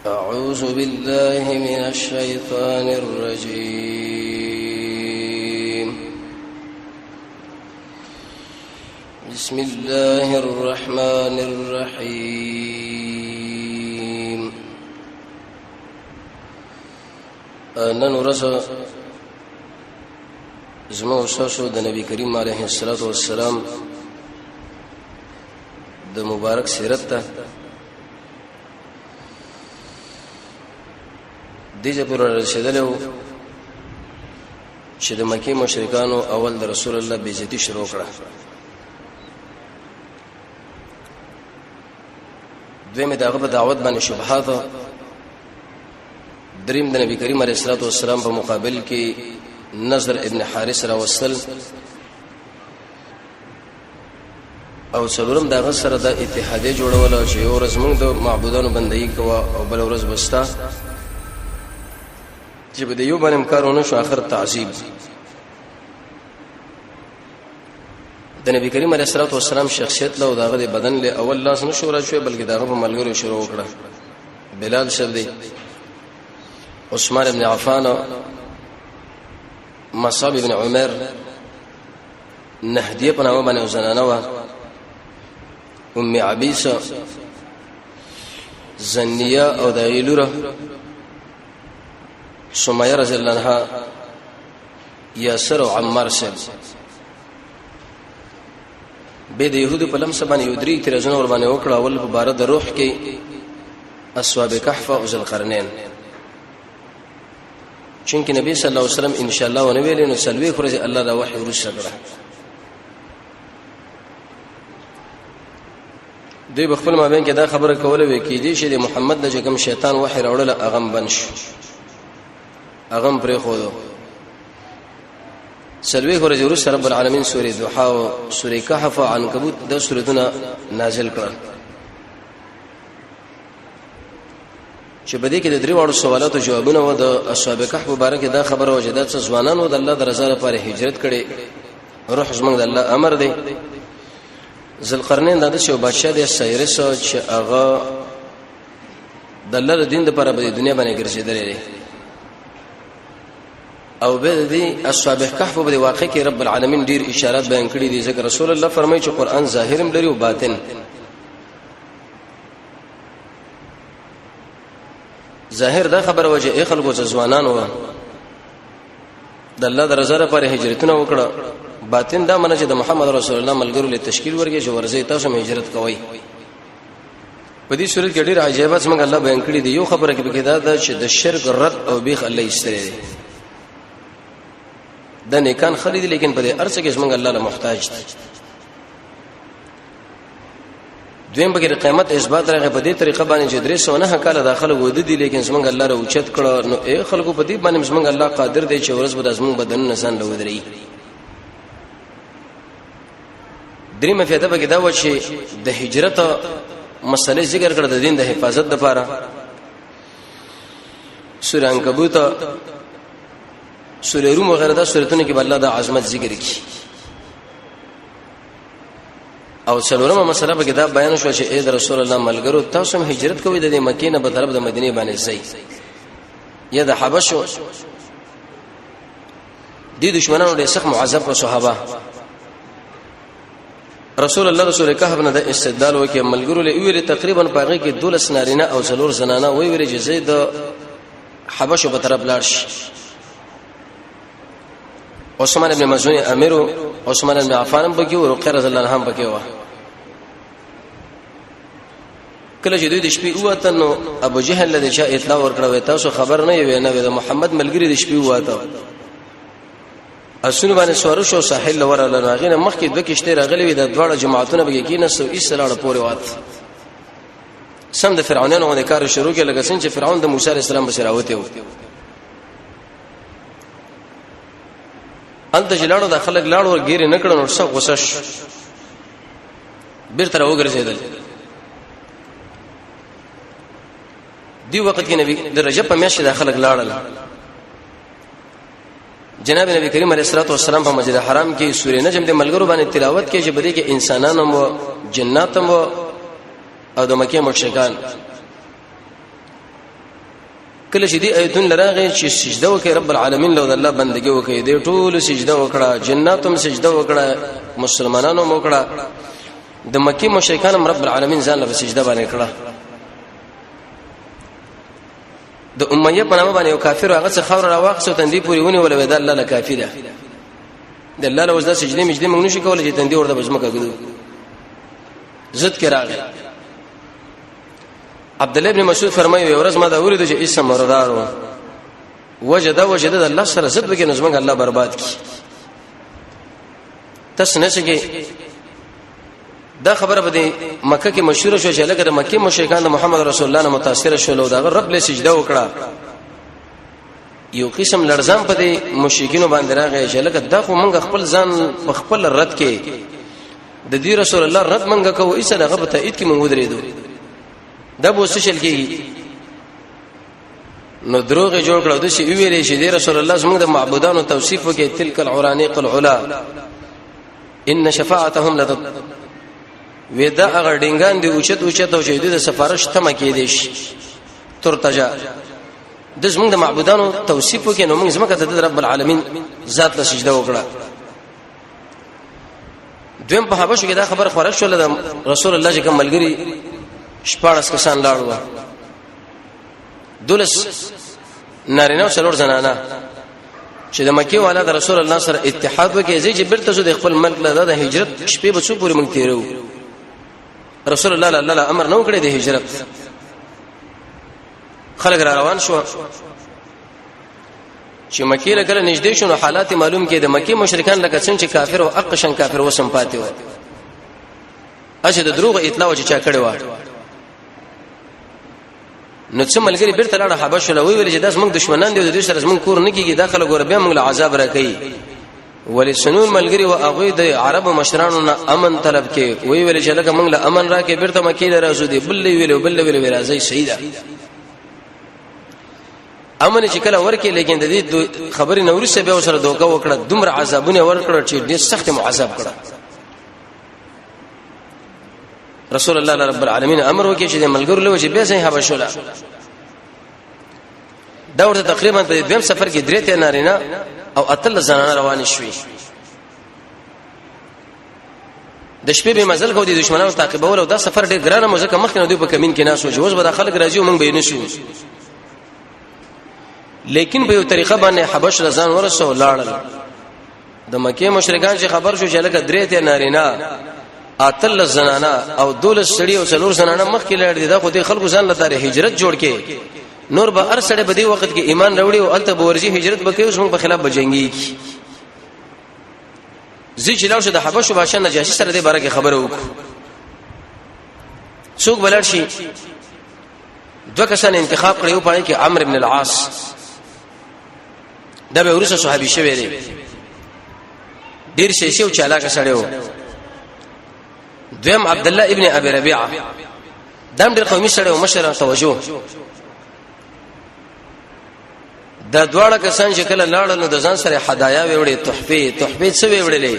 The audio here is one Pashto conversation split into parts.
أعوذ بالله من الشيطان الرجيم. بسم الله الرحمن الرحيم. نن ورځ زما استاد د نبی کریم علیه الصلاۃ والسلام د مبارک سیرت ته دیجه پر رسیدلو چې د مکه مشرکانو اول د رسول الله بیزتی شروع کړه. دویمه دغه په دعوت باندې شبهات، دریم د نبی کریم علیه الصلاۃ والسلام په مقابل کې نظر ابن حارث را وصل، او څلورم دغه سره د اتحادیه جوړول چې یو ورځ موږ د معبودانو بندګي کوو او بل ورځ بستا چې په دې یو باندې امکارونه شو. اخر تعذيب د نبی کریم علیه الصلاه والسلام شخصیت له دغه بدن له اول لاس نه شو راځي، بلکې دغه په ملګرو شروع وکړه. بلال شبدي، عثمان ابن عفان، مصعب ابن عمر، نهدیه په نامه باندې زنانه و، ام عبیسه، زنیه او دایلوره، سمیه رضی الله عنها، یاسر او عمار سره به د يهودو په لمس باندې یو درې ترزنه ور باندې وکړه. اول په بار د روح کې اصحاب کهف او ذل قرنین، چې نبی صلی الله علیه وسلم ان شاء الله ونویل نو سلوي فرض الله دا وحي ورسره کړه. دوی بخپل مابین کې دا خبره کوله وی کیږي چې محمد د کوم شیطان وحي راوړل اغم بنش اغم پرې خو سلوي ورځې ورسره رب العالمین سورې دوحا او سورې کهف او عنکبوت د سورتونه نازل کړل، چې بده کې د درې وړو سوالاتو جوابونه و. د اصحاب کهف مبارک دا خبره وجدات څه ځوانانو د الله د رضا لپاره هجرت کړي، روح زمنګ د الله امر دی. ذل قرنین د شو بادشاہ د سایرس چې هغه د الله د دین لپاره په دنیا باندې ګرځیدل، او به دې اصحاب کهف په واقع کې رب العالمین ډیر اشارات بیان کړي دي. ځکه رسول الله فرمایي چې قران ظاهر هم لري او باطن. ظاهر دا خبره وجه خلکو ځوانان و د الله د رضا لپاره هجرتونه وکړه، باطن دا منه چې د محمد رسول الله ملګرو له تشکیل ورګي چې ورځي تاسو هم هجرت کوئ. په دې صورت کې ډیر عجایبات څنګه الله بیان کړي دي. یو خبره کې به دا چې د شرک رد او بیخ الله ایستره د نیکان خرید، لیکن په دې ارڅ کې څنګه الله له محتاج دي. دویم به قیامت اثبات راغی په دې طریقه باندې چې درې سونه کاله داخله ود دي، لیکن څنګه الله را اوچت کړه. نو اے خلکو په دې باندې څنګه الله قادر دی چې ورځ به ازمن بدن نسان له ودري. درې مفیده به دا و چې د هجرت مسلې ذکر کړه د دین د حفاظت لپاره. سورہ عنکبوت، سورہ روم وغیرہ دا سورتونه کې الله د عظمت ذکر کی. او څلورمه مسله به دا بیان شو چې اے د رسول الله ملګرو تاسو هم هجرت کوئ د مکې نه په طرف د مدینه باندې ځئ. یا د حبشو دي دشمنانو له سخت معذب پر صحابه رسول الله رسول کهف نه د استدلال وکي ملګرو له ویل تقریبا پاغه کې 12 نارینه او 4 زنانه وی ویل چې زید حبشو په طرف لاړ شي. عثمان ابن مزعون امیر، عثمان ابن عفان بګي او رقیه رضی الله عنها بګي و. کله چې دوی د شپې وته نو ابو جهل له چا اطلاع ورکړه تاسو خبر نه یې نه د محمد ملګری د شپې وته اسونه باندې سوار شو ساحل وراله راغینه مخکې د کشته راغلي وي د دواړه جماعتونه بګي کې نسو ایسلاړه پورې وات سم د فرعونانو د کار شروع کې لګا څنګه چې فرعون د موسی عليه السلام بشراوته و. انت جلاړو د خلک لاړو ورګيري نکړو نو څه غوسش بیرته راوګرځیدل. دی وخت کې نبی د رجب په میاشت د خلک لاړل. جناب نبی کریم علیه الصلاه والسلام په مسجد حرام کې سورې نجم د ملګرو باندې تلاوت کې چې بده کې انسانانو او جناتو او د مکه مشرکان کله چې دې ایتون لراغه چې سجده وکړي رب العالمین له الله بندګي وکړي دې ټول سجده وکړه جناتم سجده وکړه مسلمانانو وکړه د مکی مشرکان رب العالمین ځان له سجده باندې کړه د امیه په نامه باندې یو کافر هغه څخه خور راوخصو تندې پوری ونی ولا ودا الله له کافی ده د الله له وځه سجده مجدي موږ نشو کولای چې تندې ورته بزمکه کړو زت کې راغی عبد الله ابن مسعود فرمایي یو ورځ ما دا ورید چې اسم مردار وجد الله سره زت وکړي نو زمونږ الله برباد کړي تاسو نه شګي دا خبره به مکه کې مشهور شو چې لکه د مکه مشرکان د محمد رسول الله نه متاثر شول او دا رب له سجده وکړه یو قسم لړزام په دې مشرکینو باندې راغی چې لکه دا خو مونږ خپل ځان په خپل رد کې د دې رسول الله رد مونږ کوو ایسه دغه په تایید کې مونږ درېدو دا به وسشل کېږي نو دروغ جوړ کړو د شی ویلې چې د رسول الله زموږ د معبودانو توصیف وکړي تلک العرانیق العلا ان شفاعتهم لد ودا اگر ډنګان دی اوچت او چې د سفارش تم کې دي ترتجا د زموږ د معبودانو توصیف وکړي نو موږ زمکه د رب العالمین ذات له سجده وکړه دویم په حبشو کې دا خبر خبره شول د رسول الله چې کوم ملګری شپارس کسان لاړو دولس نارینه او څلور زنانه چې د مکه والا د رسول الله سره اتحاد وکړي چې بیرته زو د خپل ملک له د هجرت شپې به څو پورې مونږ تیرو رسول الله الله امر نو کړی د هجرت خلک را روان شو چې مکه له کله نږدې شو نو حالات معلوم کې د مکه مشرکان لکه څنګه کافر او اقشن کافر وسم پاتې و اشه د دروغ اطلاع چې چا کړی و نو څه ملګری بیرته لاړه حبش له وی ویل چې داس موږ دشمنان دي د دې سره موږ کور نه کیږي داخله ګور به موږ له عذاب راکې ولې سنون ملګری او هغه د عربو مشرانو نه امن طلب کې وی ویل چې لکه موږ له امن راکې بیرته مکې له راځو دي بل ویل راځي سیدا امن چې کله ورکې لیکن د دې خبرې نوري سه به سره دوکه وکړه دومره عذابونه ورکړه چې ډېر سخت معذب کړه رسول الله رب العالمین امر وکړي چې ملګرو له چې به سه حبشولا دا ورته تقریبا په دویم سفر کې درې ته نارینه او اتل زنانه روان شوي د شپې به مزل کو دي دشمنانو تعقیبول او دا سفر ډېر ګرانه مو ځکه مخکې نو دوی په کمین کې ناس وځي اوس به خلک راځي او موږ به نشو لیکن په یو طریقه باندې حبش رضان ورسو لاړل د مکه مشرکان چې خبر شو چې لکه درې ته نارینه اتل زنانه او دولس سړي او څلور زنانه مخکې لړ دي دا خو دې خلکو ځان لته هجرت جوړ کې نور به ار سړي په دې وخت کې ایمان راوړي او الته بورجي هجرت وکړي اوس موږ په خلاف بجنګي زی چې لاو شه د حبش بادشاہ نجاشي سره دې باره کې خبره وکړه څوک بلل شي دوه کسان انتخاب کړیو پای کې عمرو ابن العاص دا به ورسره صحابي شوی دی ډیر شي او چالاک سړیو دویم عبد الله ابن ابي ربيعه دم ډیر قومي سړیو مشر توجه دا دواړه کسان چې کله لاړل نو د ځان سره هدايا وړي تحفه څه وړلې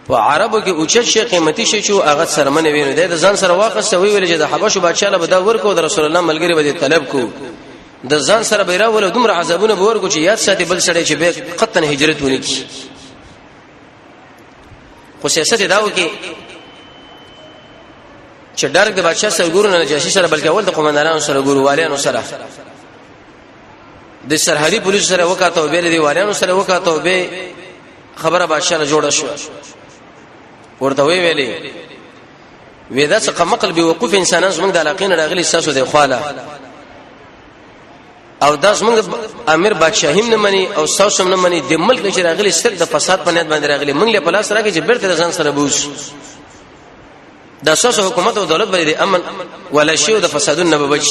په عربو کې اوچت شي قیمتي شي چې هغه سرمنه ویني د ځان سره واقع وی ویل چې د حبشو بادشاہ له بدا ورکو د رسول الله ملګری به طلب کو د ځان سره بیره ول دومره عذابونه به ورکو چې یاد ساتي بل سړی چې به قطن هجرت ونکي خو سیاست دا و کې چې ډارک د بادشاہ سره ګورو نه نجاشي سره بلکې اول د قومندانانو سره ګورو والیانو سره د سرحدي پولیس سره وکاته او به د والیانو سره وکاته او به خبره بادشاہ له جوړه شو ورته ویلې وېدا څخه مقل به وقوف انسانان زمونږ د علاقین راغلي اساسو د خواله او دا زمونږ امیر بادشاہیم نه مني او ساسوم نه مني د ملک چې راغلي ستر د فساد په نیت باندې راغلي موږ له پلاس راکې چې بیرته ځان سره بوس د اساس حکومت او دولت باندې امن ولا شی او د فسادون نه بچ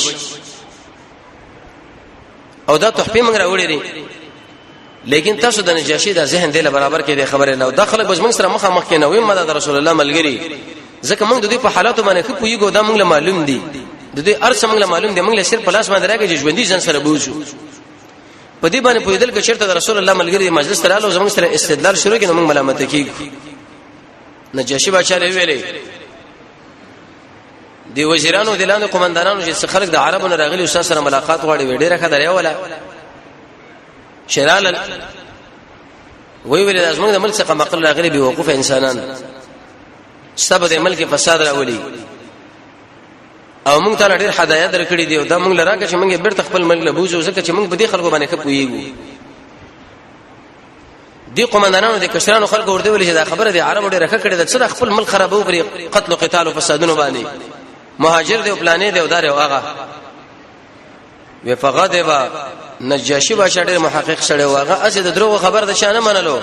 او دا تحفه موږ راوړي دي لیکن تاسو د نجاشي د ذهن دی له برابر کې د خبره نه داخله بس موږ سره مخ کې نه وي مدد رسول الله ملګری ځکه موږ د دې په حالاتو باندې خو پویګو دا موږ له معلوم دي د دې ارڅ موږ له معلوم دي موږ له سر پلاس باندې راګي چې ژوندۍ ځان سره بوزو په دې باندې پویدل کې چیرته د رسول الله ملګری مجلس ته رااله زموږ سره استدلال شروع کړي موږ ملامت کیږو نجاشي بادشاہ ویلې دی وزیرانو دلانو قومندانانو چې خلک د عربو نه راغلي استاد سره ملاقات غواړي ډیره خدای ولا شرال وی ویل لازم د ملک څخه مقل راغلي به وقوف انسانان سبب د ملک فساد راولي او موږ ته ډیر هدايا درکړي دي او دا موږ لراکه چې موږ بیرته خپل ملک له بوزو ځکه چې موږ په دې خلکو باندې خپويږو دی قومندانانو د کشرانو خلکو ورته ویل چې دا خبره د عربو ډیره کړې ده چې خپل ملک خرابو پر قتل او قتال او فسادونه باندې مهاجر دی او پلانې دی او دار او هغه و فغضب نجاشي بادشاہ ډیر محقق سره واغه اسه د دروغ خبر د شانه منلو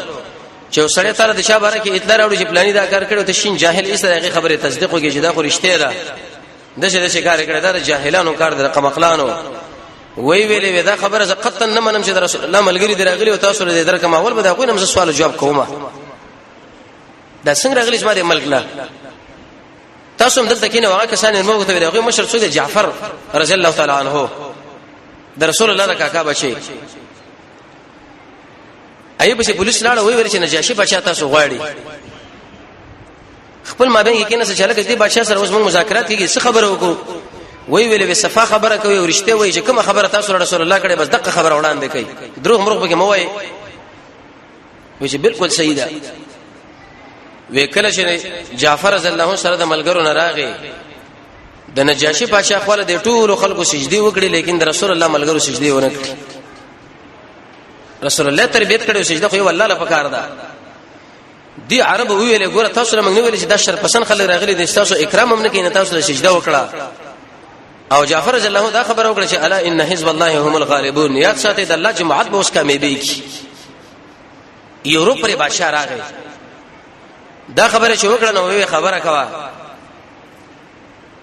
چې سړی تعالی د شابه راکې اطلاع راوړي چې پلانې دا کار کړو ته شین جاهل ایسره خبره تصدیق وکړي چې دا خو رښتیا ده دغه کار کړی دا جاهلانو کار د قمقلانو وی ویلې دا خبره ز قطن نه منم چې رسول الله ملګری دراغلی او تاسو له درکه ماول به دا کوم څه سوال جواب کومه دا څنګه راغلی چې ما ملک لا تاسو هم دلته کې نه واقع کسان موږ ته ویل مشر سود جعفر رضی الله تعالی عنہ د رسول الله د کاکا بچي ایوب چې پولیس لاړ وی ویل چې نجاشي بچا تاسو غواړي خپل مابین کې نه څه چاله کې بادشاہ سره اوس موږ مذاکرات کیږي څه خبره وکړو وی ویلې به صفه خبره کوي او رښتیا وایي چې کوم خبره تاسو رسول الله کړي بس دغه خبره وړاندې کوي دروغ مرغ به مو وایي وی چې بالکل صحیح ده وکله چې جعفر رضی الله سره د ملګرو نه راغی د نجاشي بادشاہ خپل د ټولو خلکو سجدي وکړي لیکن د رسول الله ملګرو سجدي ونه کړي رسول الله تربيت کړي سجده خو والله لا پکار ده دی عرب ویلې ګوره تاسو له موږ ویل چې د شر پسند خلک راغلي د تاسو اکرام هم نه کین تاسو له سجده وکړه او جعفر رضی الله دا خبر وکړه چې الا ان حزب الله هم الغالبون یاد ساتي د الله جماعت به اوس کامیابی کی یورپ پر بادشاہ راغی دا خبره چې وکړه نو وی خبره کوا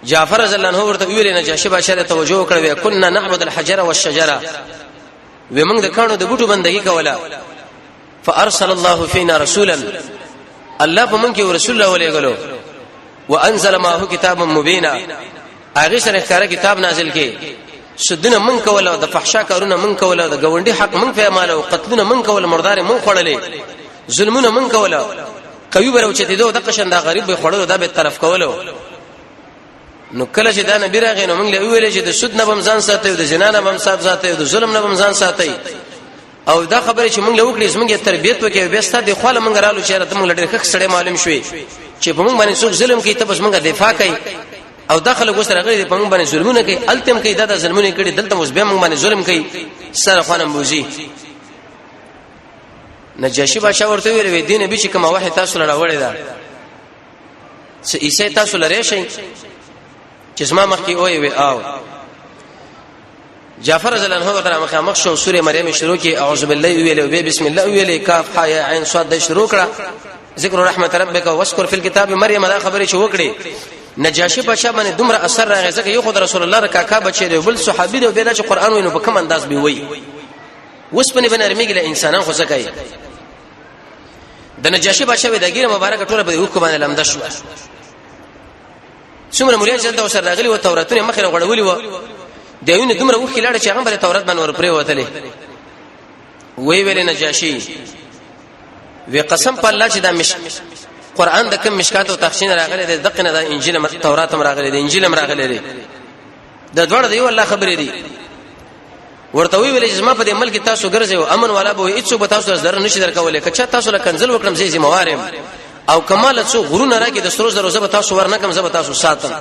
جعفر رضی الله عنه ورته ویل نجاشي بادشاہ ته توجه وکړه وکنا نعبد الحجر والشجره ومنګ د کانو د بوټو بندګي کوله فارسل الله فينا رسولا الله په من کې رسول الله ولېګلو وانزل معه كتابا مبينا هغه سره ښکارا کتاب نازل کې سدنه من کوله د فحشا کارونه من کوله د گاونډي حق من فهماله او قتلونه من کوله مردار من خړلې ظلمونه من کوله کوي برو چې دوه د قشن دا غریب به خړلو دا به طرف کولو نو کله چې دا نبی راغی نو موږ له ویلې چې د سود نه بمزان ساتي او د زنا نه بمصاب ساتي او د ظلم نه بمزان ساتي او دا خبره چې موږ له وکړې زموږه تربيت وکړي به ستاسو د خاله موږ رالو چې راته موږ لډر خخ سړې معلوم شوي چې په موږ باندې څوک ظلم کوي ته بس موږ دفاع کوي او داخله غوسه راغلي په موږ باندې ظلمونه کوي التم کوي دا ظلمونه کوي دلته اوس به موږ باندې ظلم کوي سره خانم بوزي نجاشي بادشاہ ورته ویل دین به چې کوم وحی تاسو لاره وړي دا چې عیسی تاسو لاره شي چې زما مخکي وي او جعفر رضی الله عنه تعالی مخ شو سوره مریم شروع کی اعوذ بالله ویل او بسم الله ویل کاف ح یا عین صاد د شروع کړه ذکر رحمت ربک واذكر فی الكتاب مریم دا خبره شو وکړي نجاشی بادشاہ باندې دومره اثر راغی ځکه یو خدای رسول الله رکاکا بچی دی بل صحابي دی به چې قران وینو په کوم انداز به وای وس په نه رمیګله انسانان خو ځکه د نجاشی بادشاہ د ګیره مبارک ټوله په حکم باندې لمده شو څومره مولای چې د سر راغلی و توراتونه مخه غړولې و دیونه دومره وکړي لاړ چې هغه بل تورات باندې ور پرې وته وی ویل نجاشی وی قسم په الله چې دا قران د کوم مشکات او تخشین راغلي د دقنه د انجیل تورات هم راغلي د انجیل هم راغلي دي د دوړ دی والله خبرې دي ورته وی ویل چې ما په دې ملک تاسو ګرځي او امن والا به هیڅ به تاسو زر نشي درکولې کچا تاسو له کنزل وکړم زې موارم او کمال څو غرونه راکې د سروز روزه به تاسو ورنکم زه به تاسو ساتم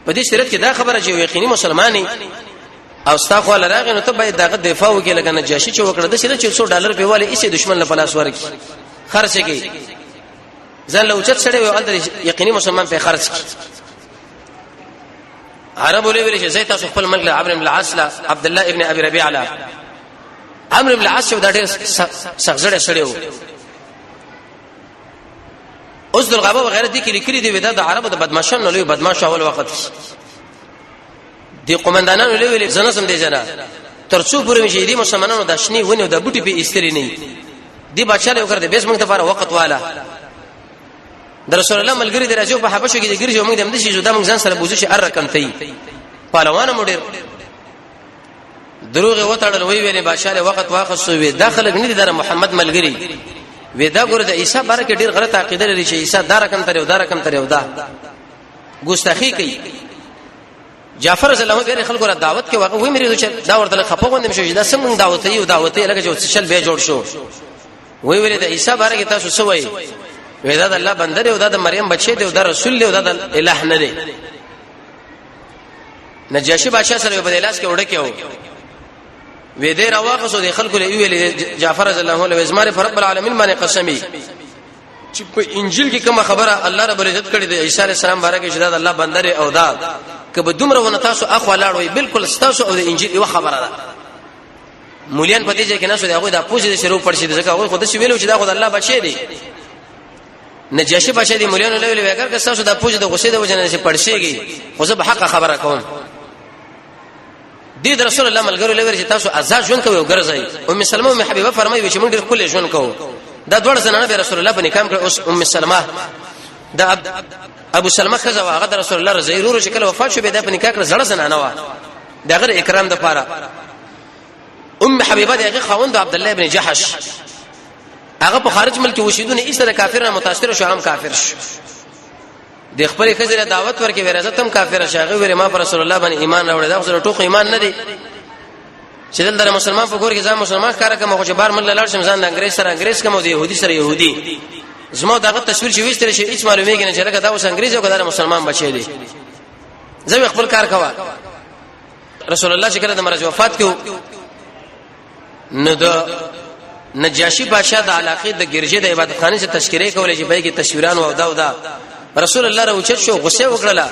په دې شرط کې دا خبره چې یقیني مسلمانې او استغفر الله راغی نو ته باید دغه دفاع وکړې لکه نجاشي چې وکړه د شرط $100 په والي هیڅ دشمن له پلاس ورکی خرڅ کی ځان له اوچت سره یو الته یقیني مسلمان په خرڅ کی عربو لوي چې زيت تاسو خپل ملک عمرو بن العاص عبد الله ابن ابي ربيعه عمرو بن العاص دا ډېر سخزړه سړیو اوس دغه وغیرہ دي کې لیکلي دي ودا د عربو د بدمعشانو لوی بدمعش اول وخت دي قومندانانو لوی زناسم دي جنا ترڅو پورې مشي دي مسلمانانو د شنی ونه د بوټي په استری نه دي بادشاہ له وکړه د بیس موږ ته فار وخت والا د رسول الله ملګری دی راځو په حبشو کې ګرځي موږ د مدشي زدا موږ ځان سره بوزي شي ارکم ته پهلوان مډیر دروغ وتړل وی ویلې بادشاہ له وخت واخصو وی داخله غنی د محمد ملګری وی دا ګور د عیسی بارکه ډیر غلط عقیده لري چې عیسی دا رقم تر یو دا رقم تر یو دا ګستاخی کوي جعفر رضی الله عنه خلکو را دعوت کې واقع وې مې چې دا ورته خپه غوندم شو دا سم دعوت یو دعوت لکه چې شل به جوړ شو وې ویل د عیسی باره کې تاسو سوې وې دا د الله بندر او دا د مریم بچی دی او دا رسول دی او دا د الہ نه دی نجاشی بادشاہ سره په لاس کې وړه کې و وې دې راواقصو د خلکو له ویل جعفر رضی الله عنه زماره رب العالمین باندې قسمی چې په انجیل کې کومه خبره الله رب العزت کړی د عیسی علیه السلام باره کې چې دا الله بندر او دا کبه دومره ونه تاسو اخو لاړوي بالکل تاسو او د انجیل یو خبره ده مولیان پدې چې کنه شو دا هغه د پوجي شروع پړشي ځکه هغه خود شي ویلو چې دا خود الله بچی دی نجاشی بچی دی مولیان له ویل وکړ که تاسو د پوجي د غصې د وجنه چې پړشيږي خو زه به حق خبره کوم دې رسول الله ملګرو لور چې تاسو آزاد ژوند کوي او ګرځي ام سلمہ ام حبیبه فرمایي چې موږ ډېر خپل ژوند کوو دا دوړ زنانه به رسول الله باندې کام کړ اوس ام سلمہ دا ابو سلمہ خزا واغه رسول الله رضی الله عنه شکل وفات شو به د پنی کاکړه زړه زنانه وا دا غیر اکرام د پاره ام حبیبه دغه خوند عبد الله ابن جحش هغه په خارج ملک وشیدونه ایسره کافر متاثر شو هم کافر شو د خپل خزر دعوت ورکې ورزت هم کافر شاغه ور ما پر رسول الله باندې ایمان راوړل دا خو ټوخ ایمان نه دی چې دلته مسلمان په کور کې ځم مسلمان کار کوم خو چې بار مل لاړ شم ځان د انګريز سره انګريز کوم د يهودي سره يهودي زما دغه تصویر چې وستره شي هیڅ معلومه کې نه چې لکه دا اوس انګريز او دا مسلمان بچی دی زه خپل کار کوا رسول الله چې کله د مرز وفات کړو نو د نجاشی بادشاہ د علاقې د ګرجې د عبادت خانه څخه تشکیره کولې چې به کې تصویران او دا رسول الله راوچت شو غصه وکړه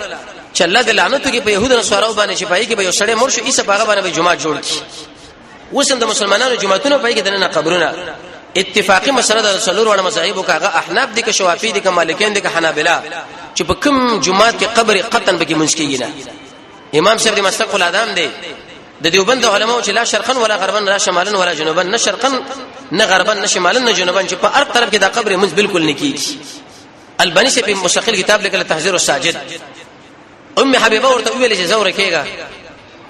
چې الله د لعنت کې په يهود نصارو باندې چې پای کې به یو سړی مر شو ایسه پاغه باندې جمعه جوړ کی وسم د مسلمانانو جمعهونه پای کې دنه قبرونه اتفاقی مسله د څلور وړ مذاهب کاغه احناف دي که شوافی دي که مالکین دي که حنابلہ چې په کوم جمعات کې قبر قطن به کې منځ کېږي نه امام صاحب د مسلک الادم دی د دیوبند علماء چې لا شرقا ولا غربا لا شمالا ولا جنوبا نه شرقا نه غربا نه شمالا نه جنوبا چې په هر طرف کې دا قبر منځ بالکل نه کېږي البانی سے په مستقل کتاب لیکل تحذير الساجد ام حبیبه ورته ویل چې زور کېګا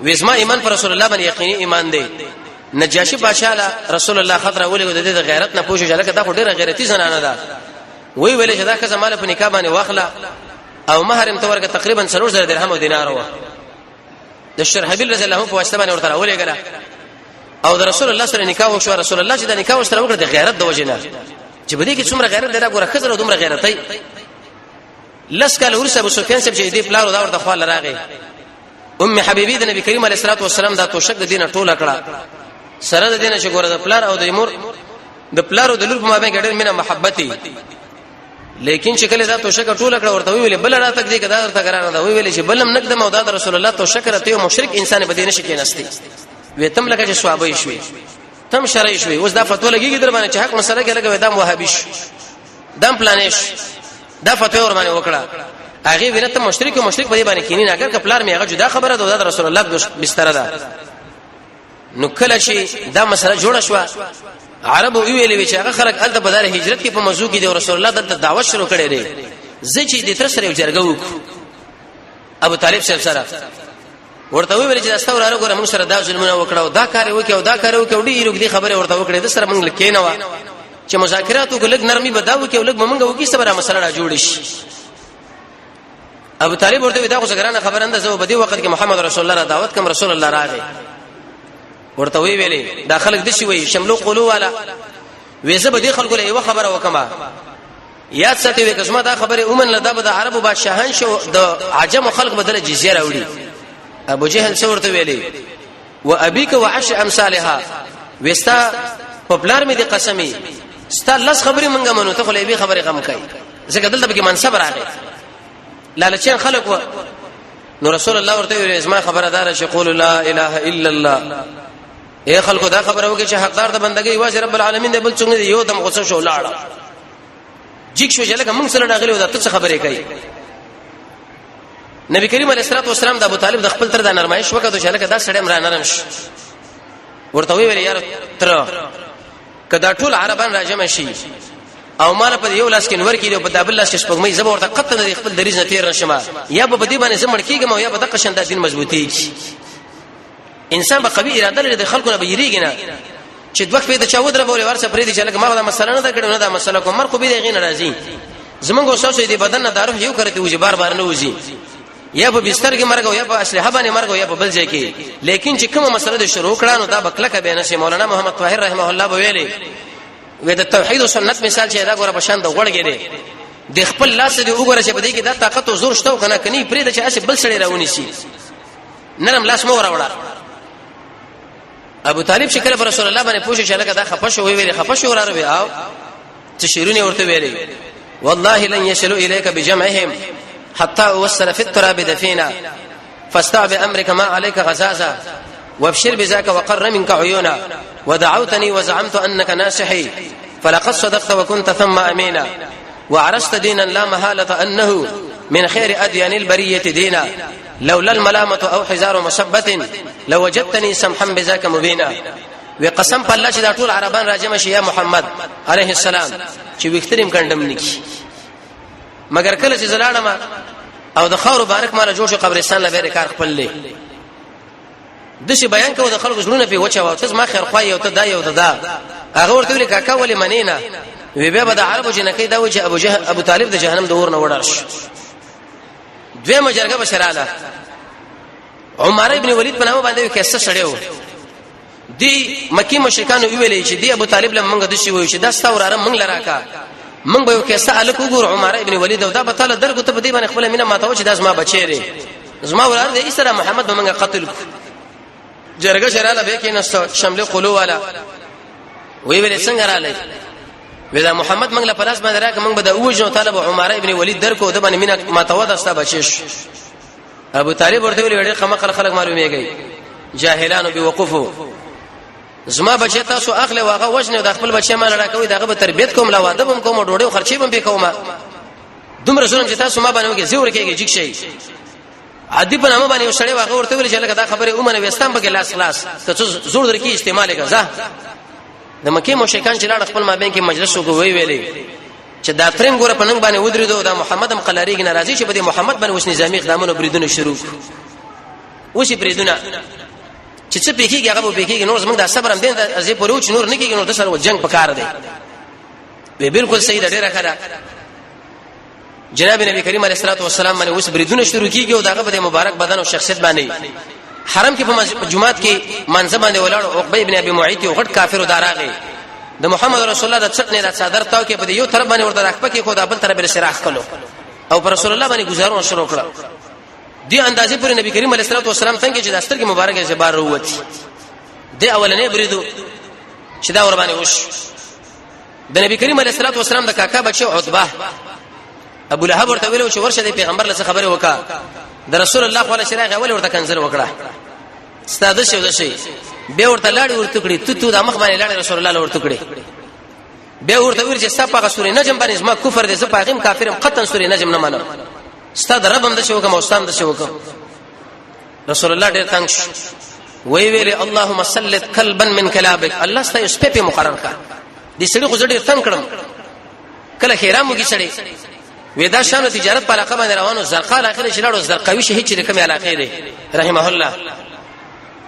وېسما ایمان پر رسول الله باندې یقیني ایمان دی نجاشی بادشاہ رسول الله خطر ولې د غیرت نه پوښتنه لکه دا ډېره غیرتی زنانه ده وی ویل چې دا که زماله په نکاح باندې واخلا او مہر متورګه تقریبا 3000 درهم او دینار و د شرحبیل رضی الله عنه په واسطه باندې ورته ولې غلا او د رسول الله سره نکاح وشو رسول الله چې د نکاح سره وکړه د غیرت د وجنه چې بده کې څومره غیرت لري ګوره خزر او دومره غیرتای لس کال ورسه ابو سفیان سب چې دې پلار دا ورته خپل راغی ام حبیبی د نبی کریم علیه الصلاه والسلام دا توشک د دینه ټوله کړه سره د دینه چې ګوره د پلار او د مور د پلار او د لور په مابین ګډر مینه محبتي لیکن چې کله دا توشک ټوله کړه ورته ویل بل را تک دې کدا ورته ګرانه دا ویل چې بلم نقدم او دا رسول الله توشک راته مشرک انسان به دینه شي کېناستي وې تم لکه چې صحابه شوي تم شرعي شوي اوس دا فتوا لګيږي در باندې چې حق مسله کې لګوي دا وهابیش دم پلانیش دا فتوا ور باندې وکړه هغه وینته مشرک او مشرک په دې باندې کینی نه اگر کپلار می هغه جدا خبره ده د رسول الله بستر ده نو کله چې دا مسله جوړه شو عربو ویلې چې هغه خلک الته بدر هجرت کې په موضوع کې د رسول الله د دعوت شروع کړي دي زچې د تر سره جرګو ابو طالب سره ورته ویل چې استور هغه ګره موږ سره دا ظلمونه وکړو دا کار وکړو دا کار وکړو ډیرو دې خبره ورته وکړې د سره موږ لکې نه و چې مذاکرات وکړل نرمي بداو کې ولګ موږ وکړي سره مسله را جوړ شي ابو طالب ورته دا خو څنګه خبره اندازه په دې وخت کې محمد رسول الله را دعوت کوم رسول الله راغی ورته ویلې دا خلک د شي وي شملو قولو والا وېزه به دې خلکو له یو خبره وکما یاد ساتي وې قسمه دا خبره اومن لدا به د عربو بادشاہان شو د عجم خلق بدله جزیه راوړي ابو جهل څورته ویلې و ابيك وعش امثالها وستا پپلار می دي قسمي ستا لس خبري منګه منو ته خو له خبره غم کوي زګه دلته به منصب راغی لالچین خلق و نو رسول الله ورته ویل اسما خبردار چې قول لا اله الا الله اے خلکو دا خبره وکړي چې حقدار د بندګۍ واجب رب العالمین دی بل څنګه دی یو دم غوسه شو لاړه جګ شو چې لکه موږ سره راغلی و دا څه خبره کوي نبی کریم علیه الصلاه والسلام د ابو طالب د خپل تر د نرمایش وکړو چې لکه دا سړی مر نرم شي ورته ویل یار تر کدا ټول عربان راجم شي او مال په یو لاس کې نور کېږي په دابل لاس کې شپږمې زبر ورته قطن د خپل دریز نه تیر نشم یا په دې باندې زمړ کېږم او یا په دغه شند دین مضبوطی انسان به قوي اراده لري د خلکو نه بیریږي نه چې دوه په د چاود را بوله ورسره پرې دي چې لکه ما دا مسله نه دا کړو نه دا مسله کوم مر خو به دې غین راځي زمونږ اوسه دې بدن نه دارو یو کرته وځي بار بار نه وځي یا په بستر کې مرګ او یا په اسلحه باندې مرګ او یا په بل ځای کې لیکن چې کومه مسله د شروع کړهنو دا بکلکه به نه شي مولانا محمد طاهر رحمه الله ویلي وې د توحید او سنت مثال چې دا ګوره بشان د وړګې دي د خپل لاس دې وګوره چې بده کې دا طاقت او زور شته کنه کني پرې د چې اسی بل سړی راونی شي نرم لاس مو راوړه ابو طالب شکل پر رسول الله باندې پوښتنه لکه دا خپش وی ویلي خپش وراره وی او تشيروني ورته ویلي والله لن يصلوا اليك بجمعهم حتى اوصل في التراب دفينا فاستع بامرك ما عليك غزازا وابشر بذاك وقر منك عيونا ودعوتني وزعمت انك ناصحي فلقد صدقت وكنت ثم امينا وعرست دينا لا محاله انه من خير اديان البريه دينا لولا الملامه او حزار مصبه لوجدتني سمحا بذاك مبينا وقسم بالله چې دا ټول عربان راجم شي یا محمد عليه السلام چې وختریم کندم نکی مگر کله چې زلاړم او د خاور بارک مال جوړ شو قبرستان لبه کار خپل لې د شي بیان کوو د خلکو زړونه په وچه او تاسو ما خیر خوای او ته دا یو دا هغه ورته ویل کاکا ولې منینا وی به د عربو جنکی دا و چې ابو طالب د جهنم د اور نه وړل شي دوی مجرګه بشراله عمر ابن ولید په نامه باندې کیسه سړیو دی مکی مشرکان ویلې چې دی ابو طالب لم منګه د شي وی چې دا ستوراره منګ لراکا من به کیسه الک وګور عمر ابن ولید دا په تعالی درګو ته په دې باندې خپل مینه ماته چې دا زما بچی زما ولر دې اسره محمد به منګه قتل جرګه شراله به کې نست شمل قلو والا وی ویل څنګه رااله ودا محمد منګله پلاس باندې راک منګ به د اوجو طالب عمر ابن ولید درکو د باندې مینه ماته ودا ستا بچیش ابو طالب ورته ویل خلک معلومیږي جاهلانو بوقفو زما بچی تاسو اخله واغه وجنه د خپل بچی مال راکوي دغه به تربيت کوم لا واده بم کوم ډوډۍ خرچي بم به کوم دومره ظلم چې تاسو ما باندې وکي زور کېږي جګ شي عادي په نامه باندې وسړی واغه ورته ویل چې لکه دا خبره اومنه وستان به لاس خلاص ته زور درکې استعمال کړه د مکه مشرکان چې لاړ خپل مابین کې مجلس وکوي ویلې چې دا ترنګ ګوره په ننګ باندې ودرېدو دا محمد مقلریګ ناراضي چې بده محمد باندې وس نظامی اقدامونه بریدونه شروع وشي بریدونه چې څه پېکیږي هغه به پېکیږي نور زمونږ د صبر هم دین د ازي پروچ نور نه کېږي نور د سره جنگ پکار دی به بالکل صحیح ده ډیره ښه ده جناب نبی کریم علیه الصلاه والسلام باندې وس بریدونه شروع کیږي او دغه په مبارک بدن او شخصیت باندې حرم کې په جمعات کې منځ باندې ولاړ عقبه ابن ابي معيط یو غټ کافر دراغه د محمد رسول الله د څټنې د صدر تاو کې په یو طرف باندې ورته راخپه کې خو د بل طرف سراخ کړو او پر رسول الله باندې گزارونه شروع کړه دی اندازې پر نبی کریم علیه الصلاه والسلام څنګه چې د استر کې مبارکه زبار وروتي دی اولنې بریدو چې دا ور باندې وش د نبی کریم علیه الصلاه والسلام د کاکا بچو عتبه ابو لهب ورته ویلو چې ورشه د پیغمبر له خبره وکا د رسول الله صلی الله علیه وسلم اول ورته کنځر وکړه ستاده شو دشي به ورته لاړ ورته کړی تو د مخ باندې لاړ رسول الله ورته کړی به ورته ویل چې سپه سورې نجم باندې زما کفر دې زپاغم کافرم قطن سورې نجم نه منم ستاد ربم د شو کوم اوستان د شو کوم رسول الله ډېر تنگ وی ویل اللهم سلط كلبا من كلابك الله ستاسو سپه مقرر کا دې سړي خو ډېر تنگ کړم کله خیرامو کې سړي ودا شانو تجارت په علاقه باندې روانو زرقاء اخر شلاړو زرقاوي شهید چې کوم علاقه دی رحمه الله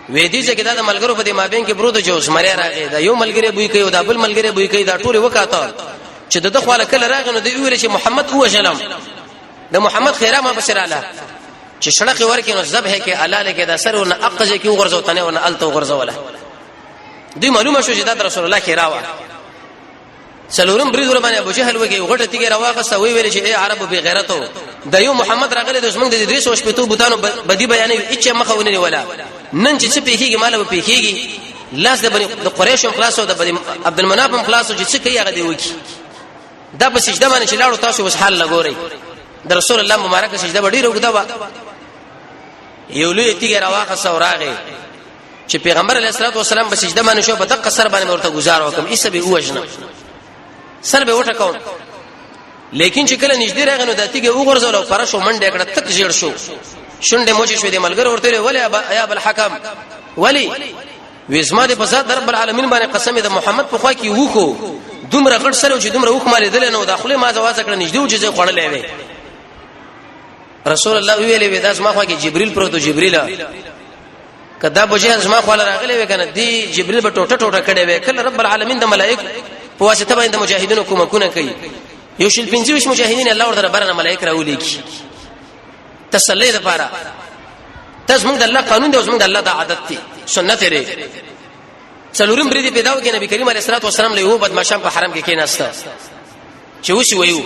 وې دې چې دا د ملګرو په دې مابین کې برود جوز مری راغی دا یو ملګری بوې کوي دا بل ملګری بوې کوي دا ټول وکاته چې د خپل کله راغی نو دی ویل چې محمد هو جلم د محمد خیرامه بشر الله چې شړق ورکې نو ذبح کې الاله کې دا سرونه اقجه کې وغرزو تنه ونه الته وغرزوله دې معلومه شو چې دا رسول الله خیراوه سلورم بریدور باندې ابو جهل وګي غټه تیګه راواغسته وی ویل چې اے عربو بی غیرتو د یو محمد راغله د اسمن د ادریس او شپتو بوتانو بدی بیانې اچ مخونه ولا نن چې پیخيږي مال به پیخيږي لاس د قریش خلاص او د عبد المناف خلاص چې څه کوي هغه دی وکی دا په سجده باندې چې لاړو تاسو وس حال لګوري د رسول الله مبارک سجده وړي وګدا وا یو لوی تیګه راواغسته اوراغه چې پیغمبر علیه الصلاه والسلام په سجده باندې شو په دقه سر باندې ورته گزار وکم ایسه به وجنه سر به وټه کوم لیکن چې کله نږدې راغنو د تیګه وګرځول او فرشو منډه کړه تک جوړ شو شونډه موجي شو دې ملګر ورته ولی یا ابل حکم ولی وېسما دې په ذات رب العالمین باندې قسم دې محمد په خوا کې وکړو دومره غټ سره چې دومره وک مال دل نه داخله ما زواز کړه نږدې و چې خړلې وې رسول الله ویلې وې داس ما خوا کې جبريل پروت جبريل کدا بوجه زما خو راغلې وې کنه دی جبريل په ټوټه ټوټه کړي وې کله رب العالمین د ملائکه په واسطه باندې مجاهدینو کومکونه کوي یو شل 25 مجاهدین الله ورته برنه ملائکه راولي کی تسلی لپاره تاسو موږ د الله قانون دی او موږ د الله د عادت دی سنت لري څلورم بری دی پیدا وکړي نبی کریم علیه الصلاه والسلام له یو بدمعشان په حرم کې کېناسته چې وشي ویو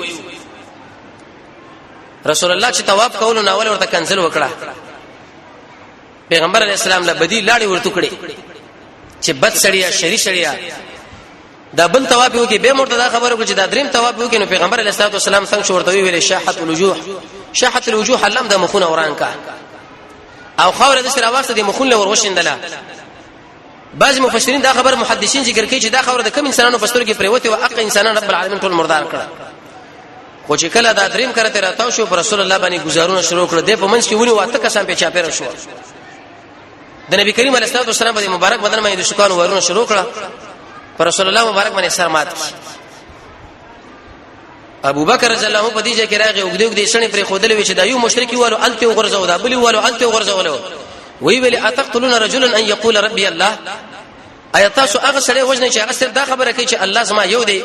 رسول الله چې طواف کول نو اول ورته کنسل وکړه پیغمبر علیه السلام له بدی لاړې ورته کړې چې بد سړیا شری سړیا دا بل طواف وکړي به مرتضی خبره وکړي چې دا دریم طواف وکړي نو پیغمبر علیه الصلاه والسلام څنګه ورته ویل شاحت الوجوه علم د مخونه وران کا او خوره د سره واسطه د مخون له وروشندله بعض مفسرین دا خبر محدثین ذکر کوي چې دا خبره د کم انسانانو په سترګو کې پریوته او اق انسانان رب العالمین ټول مردار کړه خو چې کله دا دریم کرته راتاو شو پر رسول الله باندې گزارونه شروع کړ د په منځ کې ونی واته کسان په چا پیره شو د نبی کریم علیه الصلاه والسلام باندې مبارک بدن باندې د شکان ورونه شروع کړه پر رسول الله مبارک باندې سر مات ابو بکر رضی الله عنه په دې ځای کې راغی او دې شنې پر خودلې و چې دا یو مشرکی والو الته غرزو دا بلی والو الته غرزو وی ویل اتقتلون رجلا ان يقول ربي الله ايتاس هغه سره وجنه چې هغه سره دا خبره کوي چې الله زما یو دی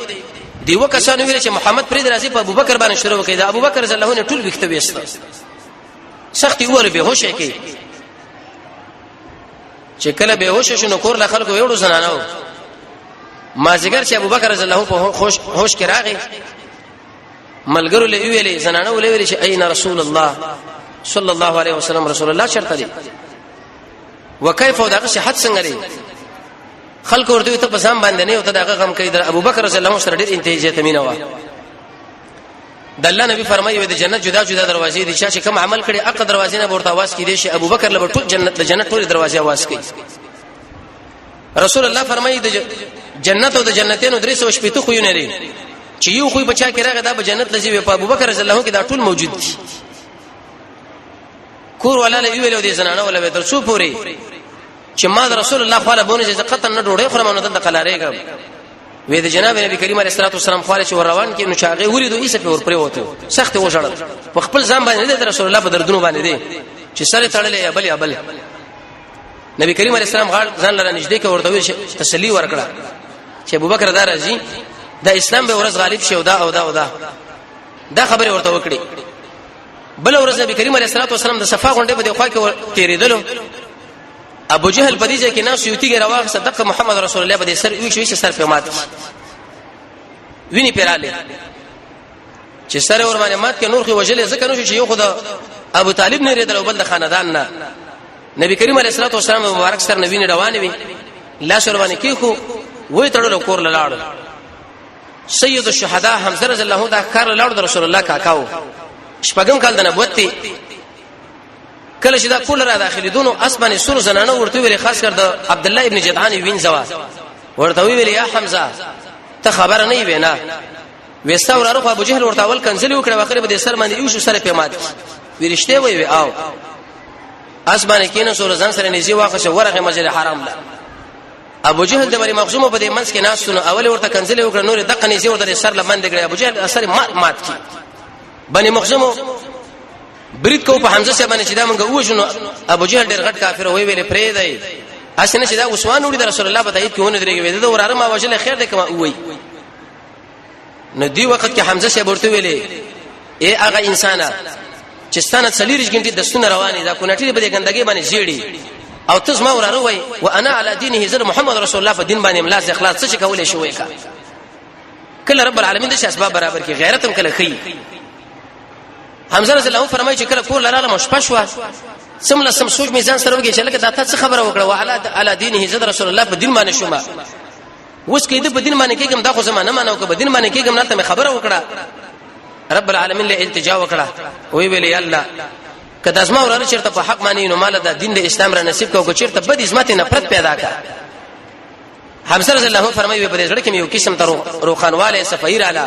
دیو کسانو ویل چې محمد پرې درازي په ابو بکر باندې شروع کړي دا ابو بکر رضی الله عنه ټول وخت وېست سختي وره به هوش کې چې کله به هوش شنو کور له خلکو یوړو زنانو ما زګر چې ابو بکر رضی الله عنه په هوش کې راغی ملګرو له ویلې زنانو له ویلې چې اين رسول الله صلی الله علیه وسلم رسول الله شرط دی وکيف دغه صحت څنګه لري خلق ورته ته په ځم باندې نه او ته دغه غم کوي د ابو بکر رضی الله عنه سره ډیر انتهاجه تمینه و د الله نبی فرمایي د جنت جدا جدا دروازې دي چې کوم عمل کړي اق دروازې نه ورته आवाज کړي شي ابو بکر له ټول جنت ټول دروازې आवाज کوي رسول الله فرمایي د جنت او د جنتینو درې سو شپې ته خو نه لري چې یو خو بچا کې راغی دا به جنت لذي په ابو بکر رضی الله عنه کې دا ټول موجود دي کور ولا له ویلو دي زنانه ولا تر څو پوری چې ما رسول الله خاله بونه چې قطن نه ډوړې خرمانه د قلارېګم وې د جناب نبی کریم علیه الصلاه والسلام خاله چې روان کې نو چاغه ولیدو ایسه په ور پرې وته سخت وژړل په خپل ځان باندې د رسول الله په دردونو باندې دي چې سره تړلې بل نبی کریم علیه السلام غاړ ځان لره نږدې کې ورته تسلی ورکړه چې ابوبکر دا راځي د اسلام به ورځ غالب شي او دا خبره ورته وکړي بل ورځ نبی کریم علیه الصلاه والسلام د صفا غونډه په خوا کې تیرېدلو ابو جهل په دې ځای کې ناس یوتی راوغ صدق محمد رسول الله په سر وی شي سر په مات ویني پیراله چې سره ور باندې مات کې نور خو وجلې ځکه نو چې یو خدا ابو طالب نه ریدل او بل د خاندان نه نبی کریم علیه الصلاه والسلام مبارک سره نبی نه روانه وي لا سر باندې کې خو وې تړلو کور لاړ سید الشهداء حمزه رضی الله عنه دا کار لاړ د رسول الله کاکاو شپږم کال د نبوت کله چې دا کول را داخلي دونو اسمانه سر زنانه ورته ویل خاص کر د عبد الله ابن جدعان وین زوا ورته ویل یا حمزه ته خبر نه وینا وستا وراره ابو جهل ورته اول کنزلی وکړه واخره به سر باندې یو شو سره پیمات ورشته وی او اسمانه کینه سور ځان سره نيزي واخه ورغه مسجد حرام لا ابو جهل د مری مخزومه په دې منځ کې ناسونه اول ورته کنزلی وکړه نور دقه نيزي ورته سر لمن دګړي ابو جهل اثر مات کی بني مخزومه برید کو په حمزه سره باندې چې دا مونږ وښنو ابو جهل ډېر غټ کافر وی ویل پرې دی اسنه چې دا عثمان وړي د رسول الله په تایید کې ونه درېږي دا وراره ما وجله خیر دی کما وای نو دی وخت کې حمزه سره ورته ویلې اے هغه انسان چې ستانه څلورج غنټې د سن رواني دا کونټې په دې ګندګي باندې زیړي او تاسو ما وراره وای وانا علی دینه زر محمد رسول الله په دین باندې املاس اخلاص څه کولې شوې کا کله رب العالمین د اسباب برابر کې غیرت هم کله خي حمزه رضی الله عنه فرمایي چې کله کور لراله مشپشوا سم سوچ میزان سره وګی چې لکه دا ته خبره وکړه وعلى علی دینه زد رسول الله په دین باندې شوما اوس کې د په دین باندې کېږم دا خو زمانه مانو که په دین باندې کېږم نه ته خبره وکړه رب العالمین له التجا وکړه وی ویل یا الله کدا اسما ورانه چیرته په حق معنی نو مال د دین د اسلام را نصیب کو چیرته بد عظمت نفرت پیدا کا حمزه رضی الله عنه فرمایي په دې ځړ کې یو قسم تر روخانواله صفیر اعلی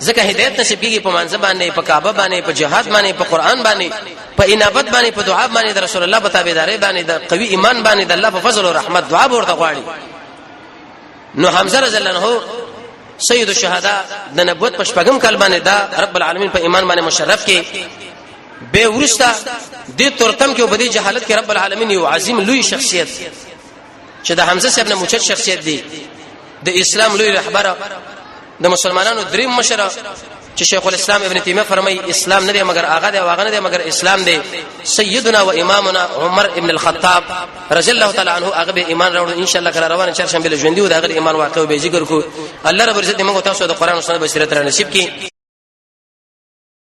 ځکه هدایت نصیب کیږي په منځ باندې په کعبه باندې په جهاد باندې په قران باندې په انابت باندې په دعا باندې د رسول الله په تابعداري باندې د قوي ایمان باندې د الله په فضل او رحمت دعا ورته غواړي نو حمزه رضی الله عنه سید الشهداء د نبوت په شپږم کال باندې دا رب العالمین په ایمان باندې مشرف کې به ورستا د تورتم کې وبدي جهالت کې رب العالمین یو عظیم لوی شخصیت چې د حمزه صاحب نه موجود شخصیت دی د اسلام لوی رهبر د مسلمانانو دریم مشر چې شیخ الاسلام ابن تیمیه فرمایي اسلام نه دی مگر هغه دی واغه نه دی مگر اسلام دی سیدنا و امامنا عمر ابن الخطاب رضی الله تعالی عنه هغه به ایمان راوړ ان شاء الله کله روان چهارشنبه له ژوندۍ و هغه ایمان واقع به ذکر کو الله رب عزت موږ تاسو د قران او سنت بصیرت را نصیب کړي